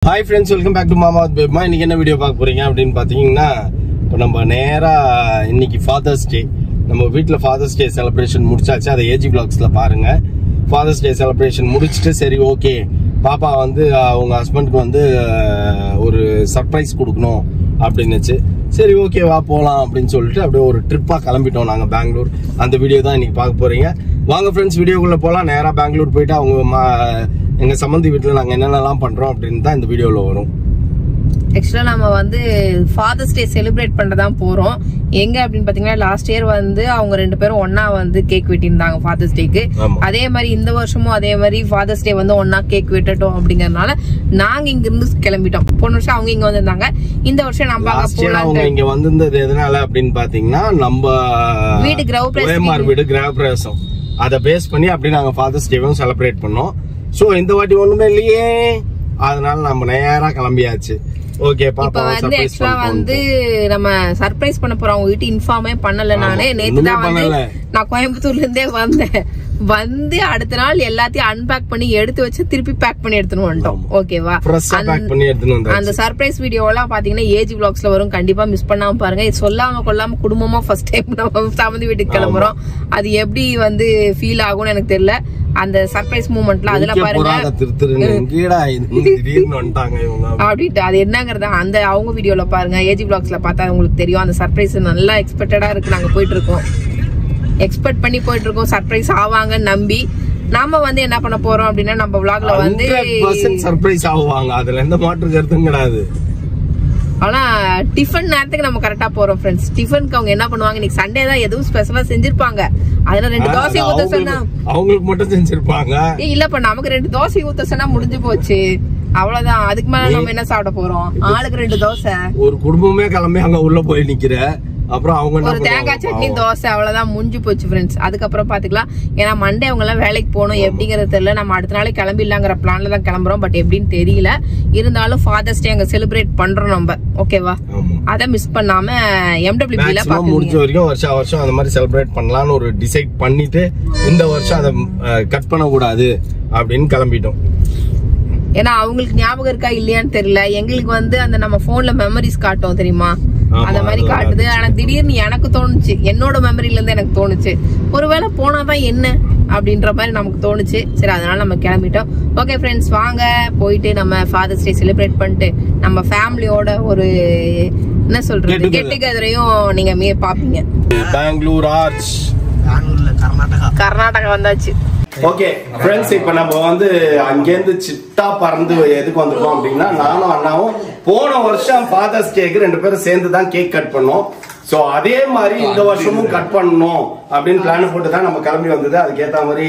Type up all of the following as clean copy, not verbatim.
Hi friends, welcome back to Mama with Bebma. இன்னைக்கு என்ன video பார்க்க போறீங்க அப்படின்னு பாத்தீங்கன்னா, இப்போ நம்ம நேரா இன்னைக்கு ஃபாதர்ஸ் டே. நம்ம வீட்ல ஃபாதர்ஸ் டே செலிப்ரேஷன் முடிச்சாச்சு. அதை ஏஜி vlogsல பாருங்க. ஃபாதர்ஸ் டே செலிப்ரேஷன் முடிச்சிட்டு சரி ஓகே, பாப்பா வந்து அவங்க ஹஸ்பண்டுக்கு வந்து ஒரு சர்ப்ரைஸ் கொடுக்கணும் அப்படின்னுச்சு. சரி ஓகே வா போலாம் அப்படின்னு சொல்லிட்டு அப்படியே ஒரு ட்ரிப்பா கிளம்பிட்டோம் நாங்க பெங்களூர். அந்த வீடியோ தான் இன்னைக்கு பார்க்க போறீங்க. வாங்க ஃப்ரெண்ட்ஸ், வீடியோக்குள்ள போலாம். நேரா பெங்களூர் போயிட்டு அவங்க எங்க சம்பந்தி வீட்டுல நாங்க என்னென்னலாம் பண்றோம் அப்படின்னு தான் இந்த வீடியோல வரும். ஆக்சுவலா நம்ம வந்து ஃபாதர்ஸ் டே செலிப்ரேட் பண்ணதான் போறோம். எங்க அப்படின்னு பாத்தீங்கன்னா, லாஸ்ட் இயர் வந்து அவங்க ரெண்டு பேரும் ஒன்னா வந்து கேக் வெட்டியிருந்தாங்க ஃபாதர்ஸ் டேக்கு. அதே மாதிரி இந்த வருஷமும் அதே மாதிரி ஃபாதர்ஸ் டே வந்து ஒன்னா கேக் வெட்டட்டும் அப்படிங்கறதுனால நாங்க இங்க இருந்து கிளம்பிட்டோம். போன வருஷம் அவங்க இங்க வந்திருந்தாங்க, இந்த வருஷம் நம்ம அவங்க இங்க வந்திருந்தது எதனால அப்படின்னு பாத்தீங்கன்னா, நம்ம வீடு கிரகப்பிரவேசம் அதை பேஸ் பண்ணி அப்படி நாங்க ஃபாதர்ஸ் டேவும் செலிப்ரேட் பண்ணோம். சோ இந்த வாட்டி ஒண்ணுமே இல்லையே, அதனால நம்ம நேரா கிளம்பியாச்சு. ஓகே பாப்பா வந்து ஆக்சுவலா வந்து நம்ம சர்ப்ரைஸ் பண்ண போறோம். அவங்க வீட்டு இன்ஃபார்மே பண்ணல. நானே நேத்து தான் வந்து நான் கோயம்புத்தூர்ல இருந்தே வந்து அடுத்த நாள் எல்லாத்தையும் அன்பேக் பண்ணி எடுத்து வச்சு திருப்பி பேக் பண்ணி எடுத்துட்டு வந்துட்டோம். ஓகேவா? அந்த சர்ப்ரைஸ் வீடியோ எல்லாம் பாத்தீங்கன்னா ஏஜி vlogsல வரும். கண்டிப்பா மிஸ் பண்ணாம பாருங்க. இது சொல்லாம கொள்ளாம குடும்பமா ஃபர்ஸ்ட் டைம் நம்ம சம்பந்தி வீட்டுக்கு கிளம்புறோம். அது எப்படி வந்து ஃபீல் ஆகும்னு எனக்கு தெரியல. அந்த சர்ப்ரைஸ் மூமெண்ட்ல அதுல பாருங்க அப்படின்ட்டு அது என்னங்கறத அந்த அவங்க வீடியோல பாருங்க. ஏஜி vlogsல பார்த்தா உங்களுக்கு தெரியும். அந்த சர்ப்ரைஸ் நல்லா எக்ஸ்பெக்டடா இருக்கு. நாங்க போயிட்டு இருக்கோம், எக்ஸ்பெக்ட் பண்ணி போயிட்டு இருக்கோம். சர்ப்ரைஸ் ஆவாங்க நம்பி நாம வந்து என்ன பண்ண போறோம் அப்படின்னா, நம்ம vlogல வந்து சர்ப்ரைஸ் ஆவாங்க, அதுல எந்த மாற்று கருத்தும் கிடையாது. ஆனா டிஃபன் நேரத்துக்கு நம்ம கரெக்டா போறோம் ஃப்ரெண்ட்ஸ். டிஃபனுக்கு அவங்க என்ன பண்ணுவாங்க, இன்னைக்கு சண்டே தான் எதுவும் ஸ்பெஷலா செஞ்சிருப்பாங்க. அதுல 2 தோசை ஊத்த சொன்னா அவங்களுக்கு மட்டும் செஞ்சிருப்பாங்க. இல்லப்பா, நமக்கு 2 தோசை ஊத்த சொன்னா முடிஞ்சு போச்சு, அவ்வளவுதான். அதுக்கு மேல நம்ம என்ன சாப்பிட போறோம்? ஆளுக்கு 2 தோசை. ஒரு குடும்பமே கிளம்பி அங்க உள்ள போய் நிக்கிற, அப்புறம் அவங்க ஒரு தேங்காய் சட்னி தோசை, அவ்வளவுதான் முடிஞ்சு போச்சு ஃப்ரெண்ட்ஸ். அதுக்கப்புறம் பாத்துக்கலாம். ஏன்னா மண்டே அவங்க எல்லாம் வேலைக்கு போகணும், எப்படிங்கறது தெரியல. நம்ம அடுத்த நாளே கிளம்பிடலாங்கிற பிளான்ல தான் கிளம்புறோம். பட் எப்படின்னு தெரியல. இருந்தாலும் ஃபாதர்ஸ் டே அங்க செலிப்ரேட் பண்றோம் நம்ம. ஓகேவா? அத மிஸ் பண்ணாம MWBல முடிஞ்ச வரைக்கும் வருஷம் அந்த மாதிரி செலிப்ரேட் பண்ணலாம்னு ஒரு டிசைட் பண்ணிட்டு இந்த வருஷம் அதை கட் பண்ண கூடாது அப்படின்னு கிளம்பிட்டோம். ஏன்னா அவங்களுக்கு ஞாபகம் இருக்கா இல்லையான்னு தெரியல. எங்களுக்கு வந்து அந்த நம்ம போன்ல மெமரிஸ் காட்டும் தெரியுமா, அந்த மாதிரி காட்டுது. ஆனா திடீர்னு எனக்கு தோணுச்சு, என்னோட மெமரியில இருந்து எனக்கு தோணுச்சு, ஒருவேளை போனாதான் என்ன அப்படின்ற மாதிரி நமக்கு தோணுச்சு. சரி, அதனால நம்ம கிளம்பிட்டோம். ஓகே ஃப்ரெண்ட்ஸ், வாங்க போயிட்டு நம்ம ஃபாதர்ஸ் டே செலிப்ரேட் பண்ணிட்டு நம்ம ஃபேமிலியோட ஒரு என்ன சொல்றது கெட் டுகெதரையும் நீங்க பாப்பீங்க. பெங்களூர் ஆர்ச், கர்நாடகா வந்தாச்சு. ஓகே ஃப்ரெண்ட்ஸ், இப்ப நம்ம வந்து அங்கேருந்து சிட்டா பறந்து எதுக்கு வந்திருக்கோம் அப்படின்னா, நானும் அண்ணாவும் போன வருஷம் ஃபாதர்ஸ் டேக்கு 2 பேரும் சேர்ந்து தான் கேக் கட் பண்ணோம். சோ அதே மாதிரி இந்த வருஷமும் கட் பண்ணணும் அப்படின்னு பிளான் போட்டு தான் நம்ம கிளம்பி வந்தது. அதுக்கேற்ற மாதிரி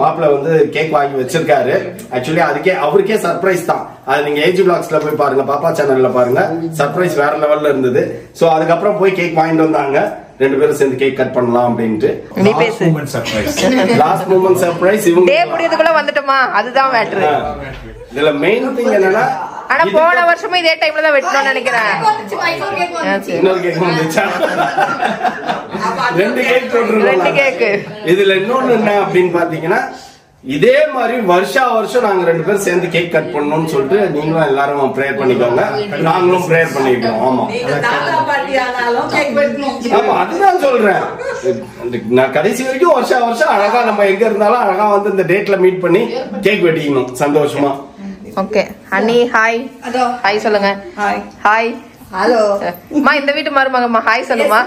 மாப்பிள்ள வந்து கேக் வாங்கி வச்சிருக்காரு. ஆக்சுவலி அவருக்கே சர்ப்ரைஸ் தான். அது நீங்க ஏஜி vlogsல போய் பாருங்க, பாப்பா சேனல்ல பாருங்க. சர்ப்ரைஸ் வேற லெவல்ல இருந்தது. சோ அதுக்கப்புறம் போய் கேக் வாங்கிட்டு வந்தாங்க. 2 பேரும் சேர்ந்து கேக் கட் பண்ணலாம் அப்படின்ட்டு. Last moment surprise. இவங்க டே முடியதுக்குள்ள வந்துட்டோமா, அதுதான் மேட்டர். இதுல மெயின் திங் என்னன்னா, ஆனா போன வருஷமும் இதே டைம்ல தான் வெட்டணும்னு நினைக்கிறேன். இன்னொரு கேக் வந்துச்சா? 2 கேக். இதுல இன்னொன்னு என்ன அப்படின்னு பாத்தீங்கன்னா, இதே மாதிரி வருஷம் நாங்க 2 பேரும் சேர்ந்து கேக் கட் பண்ணணும்னு சொல்லிட்டு நீங்களும் எல்லாரும் ப்ரேயர் பண்ணிக்கோங்க, நாங்களும் ப்ரேயர் பண்ணிக்கிறோம். ஆமா அதுதான் சொல்றேன். நான் கடைசி வரைக்கும் வருஷம் அழகா நம்ம எங்க இருந்தாலும் அழகா வந்து இந்த டேட்ல மீட் பண்ணி கேக் வெட்டிக்கணும் சந்தோஷமா. ஓகே அண்ணி, ஹாய். ஹாய் சொல்லுங்க. ஹாய். ஹலோ மா, இந்த வீட்டு மருமகம்மா ஹாய் சொல்லுமா.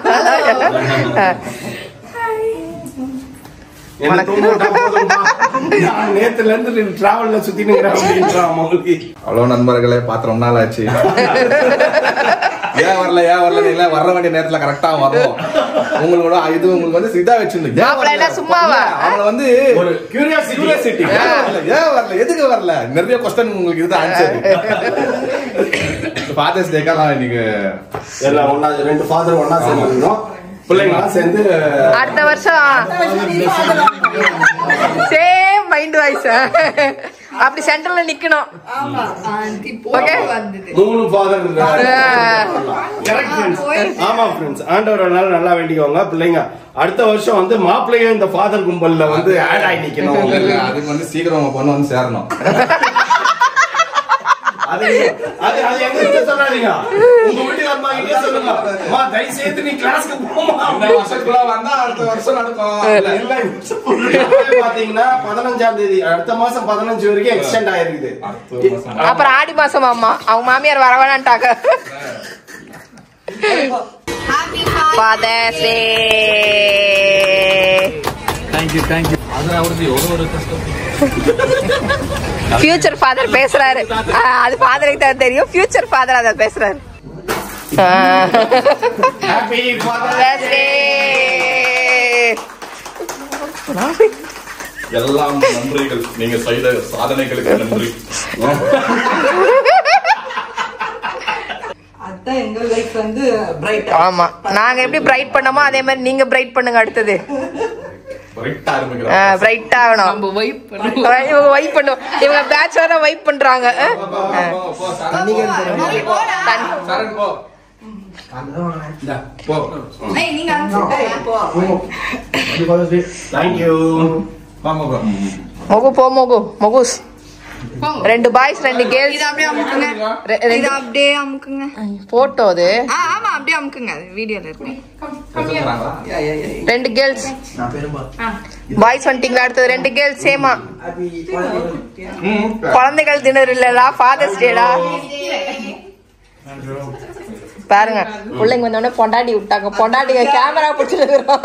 நேத்துல இருந்து டிராவல்ல சுத்திட்டு அவ்வளவு நண்பர்களே பார்த்து ரொம்ப நாள் ஆச்சு. ஏன் வரல இல்ல, வர வேண்டிய நேரத்துல கரெக்டா வரும். உங்களோட இது உங்களுக்கு வந்து இதா வச்சிருந்தேன் சும்மாவா, அவங்கள வந்து ஒரு கியூரியாசிட்டி. ஏன் வரல, எதுக்கு வரல, நிறைய क्वेश्चन உங்களுக்கு இதுதான் ஆன்சர். ஃபாதர்ஸ் டேக்காலாம் இன்னைக்கு எல்லாம் ஒண்ணா 2 ஃபாதர் ஒண்ணா சேர்ந்துறோம். பிள்ளைங்கலாம் சேர்ந்து அடுத்த வருஷம் சேம் மைண்ட் வாய்ஸ் அப்படி சென்டர்ல நிக்கணும். Okay 3 father. ஆமா ஃப்ரெண்ட்ஸ், ஆண்டவரால நல்லா வேண்டிக்கோங்க. பிள்ளைங்க அடுத்த வருஷம் வந்து மாப்பிள்ளையும் இந்த ஃபாதர் கும்பல்ல வந்து ஆட் ஆகி நிக்கணும். அதுக்கு வந்து சீக்கிரம் பொண்ணு வந்து சேரணும். அது எங்க சொல்லாதீங்க. உங்க வீட்டுக்கு அம்மா கிட்ட சொல்லுங்க. அம்மா தயவு செய்து நீ கிளாஸ்க்கு போமா. இந்த வருஷத்துக்குள்ள வந்தா அடுத்த வருஷம் நடக்கும். பாத்தீங்கன்னா 15ஆம் தேதி அடுத்த மாசம் 15 வரைக்கும் எக்ஸ்டெண்ட் ஆயிருக்குது. அப்புறம் ஆடி மாசம் அம்மா அவங்க மாமியார் வர வேணான்ட்டாங்க. Father's Day. Thank you. அது அவருக்கு ஒரு கஷ்டம். ஃபியூச்சர் ஃபாதர் பேசுறாரு. அது ஃபாதருக்கு தான் தெரியும். ஃபியூச்சர் ஃபாதர் அத பேசுறாரு. ஹேப்பி ஃபாதர்ஸ் டே. எல்லாம் நன்றிகள். நீங்க செய்த சாதனைகளுக்கு நன்றி. அதான் எங்க லைஃப் வந்து பிரைட். ஆமா, நாங்க எப்படி பிரைட் பண்ணோமோ அதே மாதிரி நீங்க பிரைட் பண்ணுங்க. அடுத்தது பிரைட் ஆகணும். நம்ம வைப் பண்ணுவோம். இவங்க பேச்சுலரா வைப் பண்றாங்க. மொகுஸ் 2 பாய்ஸ் 2 கேர்ள்ஸ். இது அப்படியே அமுக்குங்க. இது அப்படியே அமுக்குங்க. போட்டோ அது. ஆமா அப்படியே அமுக்குங்க. அது வீடியோல இருக்கு. 2 கேர்ள்ஸ். பாய்ஸ் வந்துட்டீங்களா? அடுத்தது 2 கேர்ள்ஸ் சேமா. குழந்தைகள் தினர் இல்லடா, ஃபாதர்ஸ் டேடா. பாருங்க பிள்ளைங்க வந்தோடனே பொண்டாட்டி விட்டாங்க. பொண்டாட்டிங்க கேமரா பிடிச்சிருக்கிறோம்.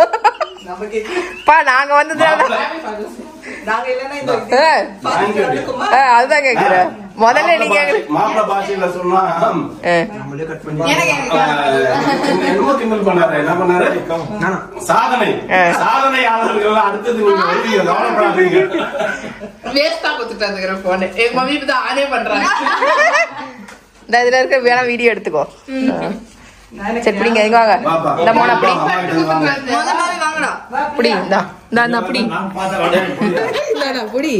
நாங்க வந்ததுனால அதுதான் கேக்குறேன். முதல்ல நீங்க மாப்பிள்ள பாஷையில சொன்னா என்ன பண்ணாரு? சாதனையாளர்கள் அடுத்தது நீங்க வருவீங்க, கவலைப்படாதீங்க. வேஸ்டா கொடுத்துட்டாங்க போன். எங்க மம்மி தான் ஆனே பண்றாங்க. இதுல இருக்க வேணா வீடியோ எடுத்துக்கோ. சரி பிடிங்க, எங்க வாங்க. இந்த மோன அப்படி புடி. இந்தா அப்படி புடி.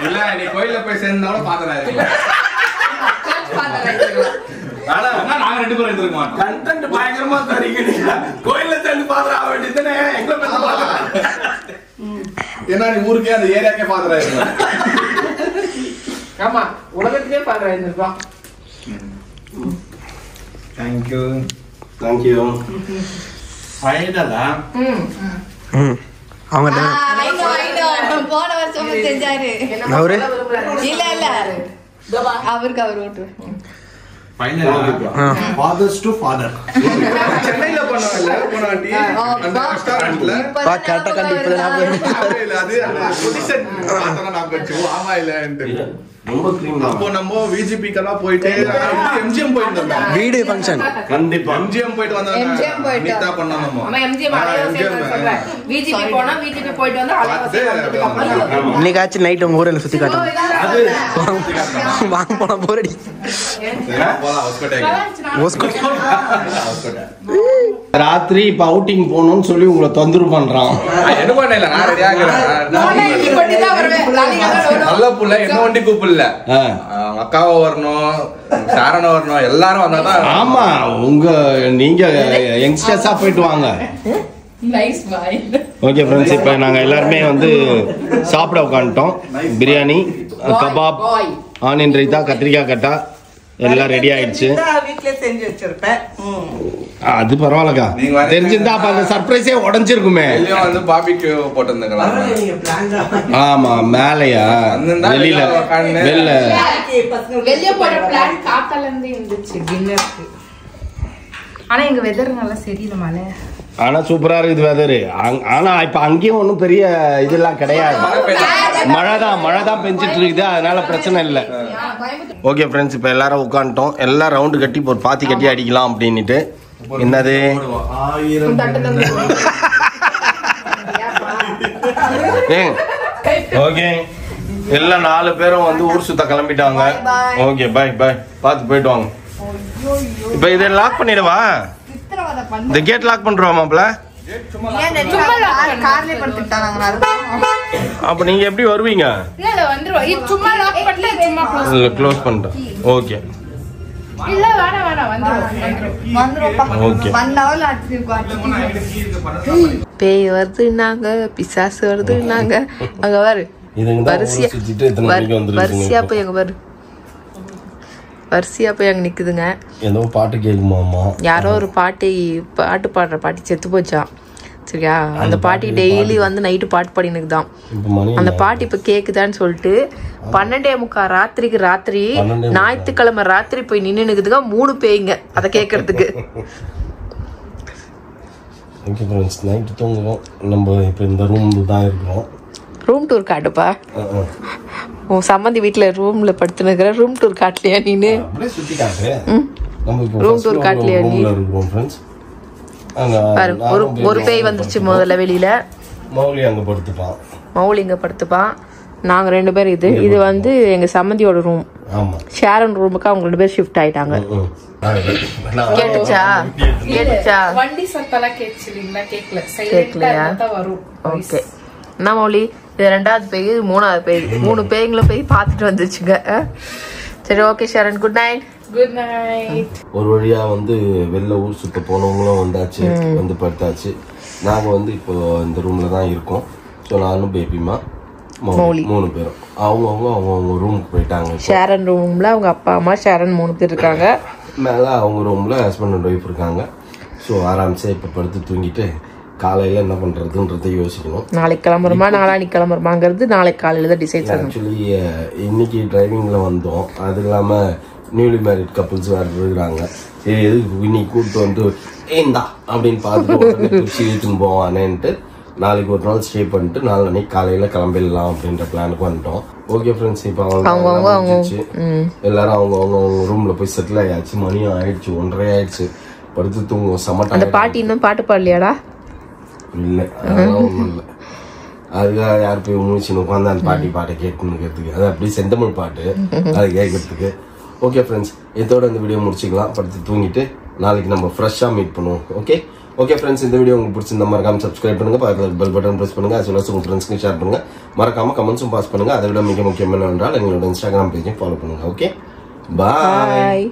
இல்ல நீ கோயில போய் சேர்ந்தாலும் பாத்துறாரு. ஆனா நாங்க 2 பேரும் இருந்திருக்க மாட்டோம். கண்டென்ட் பயங்கரமா தரீங்க. கோயில்ல சேர்ந்து பாத்துற வேண்டியதுதானே. எங்க போய் பாத்துற ஏன்னா நீ ஊருக்கே அந்த ஏரியாக்கே பாத்துறாரு. ஆமா, உலகத்திலே பாக்குறாங்க. தேங்க்யூ. ஃபைனலா அவங்க போன வருஷம் செஞ்சாரு. அவரு இல்ல அவருக்கு அவர் ஓட்டு. ஃபாதர்ஸ் டு ஃபாதர் சென்னையில பண்ணல போனாட்டி அந்த ரெஸ்டாரன்ட்ல கரெக்டா கண்டிப்பா அது அந்த பொசிஷன் பார்த்தா நான் கட்சி ஆமா இல்லன்னு ரொம்ப கிரீம். அப்போ நம்ம விஜிபி கெல்லாம் போயிட்டு எம்ஜிஎம் போயிட்டு வந்தோம். வீடு ஃபங்க்ஷன். கண்டிப்பா எம்ஜிஎம் போயிட்டு வந்தாங்க. எம்ஜிஎம் போயிட்டு நீதா பண்ணோம் நம்ம. ஆமா எம்ஜிஎம் சொல்றேன். விஜிபி போனா விஜிபி போயிட்டு வந்து அலைவாசி வந்துட்டு அப்புறம் இன்னைக்காச்சும் நைட் உங்க ஊர்ல சுத்தி காட்டுங்க. அது வாங்க போனா போரடி. போலாம் ஹாஸ்பிடல். ராத்திரி இப்ப அவுட்டிங் போகணும்னு சொல்லி உங்களை தொந்தரவு பண்றான். என்ன பண்ணல நான் ரெடியா நல்ல புள்ள என்ன வண்டி கூப்பிடல. அக்காவை வரணும், சாரணம் வரணும், எல்லாரும் வந்தாதான். ஆமா, நீங்க யங்ஸ்டர்ஸா போயிட்டு வாங்க. ஓகே ஃப்ரெண்ட்ஸ், இப்போ நாங்கள் எல்லாருமே வந்து சாப்பிட உட்காந்துட்டோம். பிரியாணி, கபாப், ஆனியன் ரைத்தா, கத்திரிக்காய் கட்டா எல்லாம் ரெடி ஆயிடுச்சு. வீட்ல செஞ்சு வச்சிருப்பேன். அது பரவாயில்லக்கா, தெரிஞ்சிருந்தா அப்ப அந்த சர்ப்ரைஸே உடஞ்சிருக்குமே. வந்து பாபிக்கு போட்டிருந்தாங்களா? ஆமா, மேலையா வெளியில வெளிய போற பிளான் காத்தால இருந்து இருந்துச்சு டின்னருக்கு. ஆனா எங்க வெதர் நல்லா சரியில்லை, மழை. ஆனா சூப்பரா இருக்குது வெதரு. ஆனா இப்ப அங்கேயும் ஒன்றும் பெரிய இதெல்லாம் கிடையாது. மழை தான் பெஞ்சிட்டு இருக்குது, அதனால பிரச்சனை இல்லை. ஓகே ஃப்ரெண்ட்ஸ், இப்போ எல்லாரும் உட்காந்துட்டோம். எல்லாம் ரவுண்டு கட்டி ஒரு பாத்தி கட்டி அடிக்கலாம் அப்படின்னுட்டு. என்னது ஓகே, எல்லாம் 4 பேரும் வந்து ஊர் சுத்த கிளம்பிட்டாங்க. ஓகே, பாய் பாய், பார்த்து போயிட்டு வாங்க. இப்ப இதை லாக் பண்ணிடவா? இந்த கேட் லாக் பண்றோம் மாப்ள. அப்ப நீங்க எப்படி வருவீங்க? க்ளோஸ் பண்ணிட்டேன். ஓகே, இல்ல வேணாம் வந்துருப்பா 1 hour ஆச்சு. பேய் வருதுன்னாங்க, பிசாசு வருதுன்னாங்க. அங்க பாரு வரிசையா போய் அங்க பாரு, வரிசையா போய் அங்க நிக்குதுங்க. ஏதோ பாட்டு கேக்குமாமா, யாரோ ஒரு பாட்டு பாடுற பாட்டி செத்து போச்சான். சரியா, அந்த பாட்டி டெய்லி வந்து நைட்டு பாட்டு பாடினுக்குதான். அந்த பாட்டு இப்ப கேக்குதான்னு சொல்லிட்டு 12:45 ராத்திரி ஞாயிற்றுக்கிழமை ராத்திரி போய் நின்னுக்குதுங்க 3 பேய்ங்க அத கேக்குறதுக்கு. ஓகே ஃப்ரெண்ட்ஸ், நைட் தூங்குவோம். நம்ம இப்போ இந்த ரூம்ல தான் இருக்கோம். ரூம் டூர் காட்டுப்பா. உன் சம்மந்தி வீட்டுல ரூம்ல படுத்துனுக்குற, ரூம் டூர் காட்டலையா நீனு? அப்படியே சுத்தி காட்டு. நம்ம இப்போ ரூம் டூர் காட்டலையா நீ? இருக்கோம் ஃப்ரெண்ட்ஸ். பாரு, ஒரு பேய் வந்துருச்சு முதல்ல வெளியில. மௌலி அங்க படுத்துப்பான். மௌலி இங்க படுத்துப்பான். நாங்க 2 பேர் இது வந்து எங்க சம்மந்தியோட ரூம். ஆமா, ஷேரன் ரூமுக்கு அவங்க 2 பேர் ஷிஃப்ட் ஆயிட்டாங்க. கேட்டுச்சா வண்டி சத்தலாம் கேட்கலீங்களா? கேட்கலையா? ஓகே. என்ன மௌலி, இது 2வது பேய், 3வது பேய், 3 பேய்களை போய் பார்த்துட்டு வந்துச்சுங்க. சரி, okay Sharon, good night. Good night. ஒரு வழியா வந்து வெளில ஊர் சுத்த போனவங்களும் வந்தாச்சு, வந்து படுத்தாச்சு. நாங்க வந்து இப்போ இந்த ரூம்ல தான் இருக்கோம். ஸோ நானும் பேபிமா மௌலி 3 பேரும் அவங்க ரூமுக்கு போயிட்டாங்க. ஷேரன் ரூம்ல அவங்க அப்பா அம்மா ஷேரன் 3 பேர் இருக்காங்க. மேல அவங்க ரூம்ல ஹஸ்பண்ட் அண்ட் ஒய்ஃப் இருக்காங்க. ஸோ ஆராம்சே இப்போ படுத்து தூங்கிட்டு காலையில என்ன பண்றதுன்றதை யோசிக்கணும். நாளைக்கு கிளம்புறோமா நாளைக்கு கிளம்புறமாங்கிறது நாளைக்கு காலையில தான் டிசைட் பண்ணணும். ஆக்சுவலி இன்னைக்கு டிரைவிங்ல வந்தோம். அது இல்லாம நியூலி மேரிட் கப்புள்ஸ் வேறு இருக்கிறாங்க. சரி, எதுக்கு இன்னைக்கு கூப்பிட்டு வந்து ஏந்தா அப்படின்னு பார்த்துட்டு குச்சி இழுத்துன்னு போவானேன்ட்டு நாளைக்கு ஒரு நாள் ஸ்டே பண்ணிட்டு நாளைக்கு காலையில கிளம்பிடலாம் அப்படின்ற பிளானுக்கு வந்துட்டோம். ஓகே ஃப்ரெண்ட்ஸ், இப்போ எல்லாரும் அவங்க ரூம்ல போய் செட்டில் ஆயாச்சு. மணியும் ஆயிடுச்சு, 1:30 ஆயிடுச்சு. படுத்து தூங்குவோம். சமட்டா அந்த பாட்டி இன்னும் பாட்டு பாடலையாடா? இல்லை, அதெல்லாம் ஒன்றும் இல்லை. அதுக்காக யார் போய் முடிச்சுன்னு உட்காந்து அந்த பாட்டை கேட்டுக்கிறதுக்கு, அது அப்படி செந்தமிழ் பாட்டு அதை கேட்கறதுக்கு. ஓகே ஃப்ரெண்ட்ஸ், இதோட இந்த வீடியோ முடிச்சுக்கலாம். படுத்து தூங்கிட்டு நாளைக்கு நம்ம ஃப்ரெஷ்ஷாக மீட் பண்ணுவோம். ஓகே ஃப்ரெண்ட்ஸ், இந்த வீடியோ உங்களுக்கு பிடிச்சிருந்தா மறக்காம சப்ஸ்கிரைப் பண்ணுங்க, பக்கத்தில் பெல் பட்டன் ப்ரெஸ் பண்ணுங்க, as well as உங்க ஃப்ரெண்ட்ஸ்க்கு ஷேர் பண்ணுங்க. மறக்காம கமெண்ட்ஸும் பாஸ் பண்ணுங்க. அதை விட மிக முக்கியம் என்னவென்றால் எங்களோட இன்ஸ்டாகிராம் பேஜையும் ஃபாலோ பண்ணுங்க. ஓகே, பாய்.